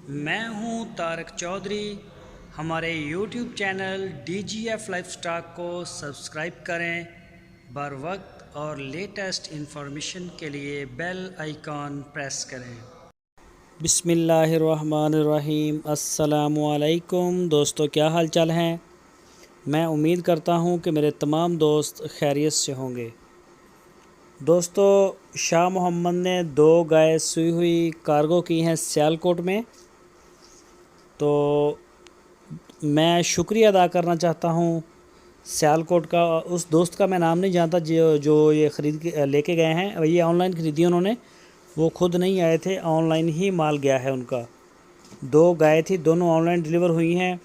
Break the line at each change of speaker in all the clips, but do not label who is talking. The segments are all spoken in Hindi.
मैं हूं तारक चौधरी। हमारे YouTube चैनल DGF लाइफस्टाइल को सब्सक्राइब करें। बर वक्त और लेटेस्ट इंफॉर्मेशन के लिए बेल आइकॉन प्रेस करें। बिस्मिल्लाहिर्रहमानिर्रहीम। अस्सलामुअलैकुम दोस्तों, क्या हाल चाल हैं। मैं उम्मीद करता हूं कि मेरे तमाम दोस्त खैरियत से होंगे। दोस्तों, शाह मोहम्मद ने 2 गाय सुई हुई कार्गो की हैं सियालकोट में। तो मैं शुक्रिया अदा करना चाहता हूं सियालकोट का। उस दोस्त का मैं नाम नहीं जानता जो ये ख़रीद के लेके गए हैं। ये ऑनलाइन ख़रीदी उन्होंने, वो खुद नहीं आए थे, ऑनलाइन ही माल गया है उनका। 2 गाय थी, दोनों ऑनलाइन डिलीवर हुई हैं।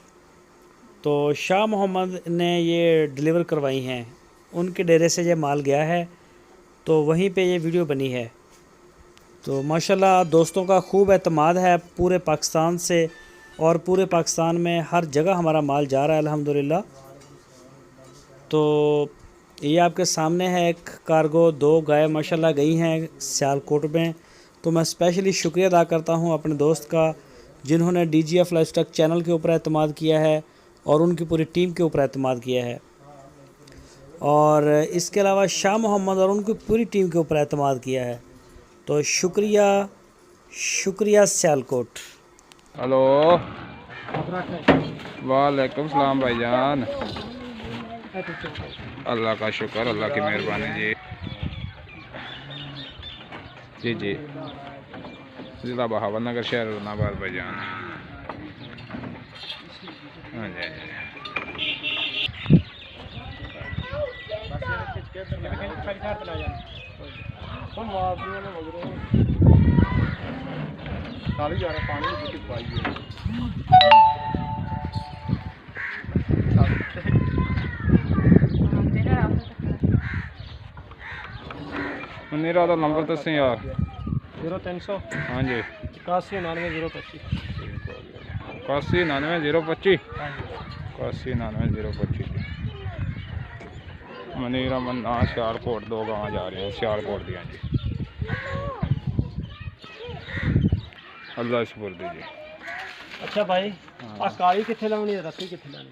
तो शाह मोहम्मद ने ये डिलीवर करवाई हैं, उनके डेरे से ये माल गया है, तो वहीं पे ये वीडियो बनी है। तो माशाल्लाह दोस्तों का खूब एतमाद है पूरे पाकिस्तान से, और पूरे पाकिस्तान में हर जगह हमारा माल जा रहा है अल्हम्दुलिल्लाह। तो ये आपके सामने है एक कार्गो, 2 गाय माशाल्लाह गई हैं सियालकोट में। तो मैं स्पेशली शुक्रिया अदा करता हूँ अपने दोस्त का, जिन्होंने DGF लाइफस्टाइल चैनल के ऊपर एतमाद किया है और उनकी पूरी टीम के ऊपर एतमाद किया है। और इसके अलावा शाह मोहम्मद और उनकी पूरी टीम के ऊपर एतमाद किया है। तो शुक्रिया शुक्रिया सियालकोट।
हेलो, वालेकुम सलाम भाईजान। अल्लाह का शुक्र, अल्लाह की मेहरबानी जी। जी जी, ज़िला बहावलनगर, शहर नाबाद भाईजान। हाँ जी मेरा तो नंबर दस यार
0300
हाँ जी
8199
8199 8199 मनीरा मन्ना सियालकोट 2 गाँव जा रही हैं सियालकोट दिया जी। अल्लाह सपुर्द जी।
अच्छा भाई, आ काली कित्थे लाउणी, रस्सी कित्थे लाउणी?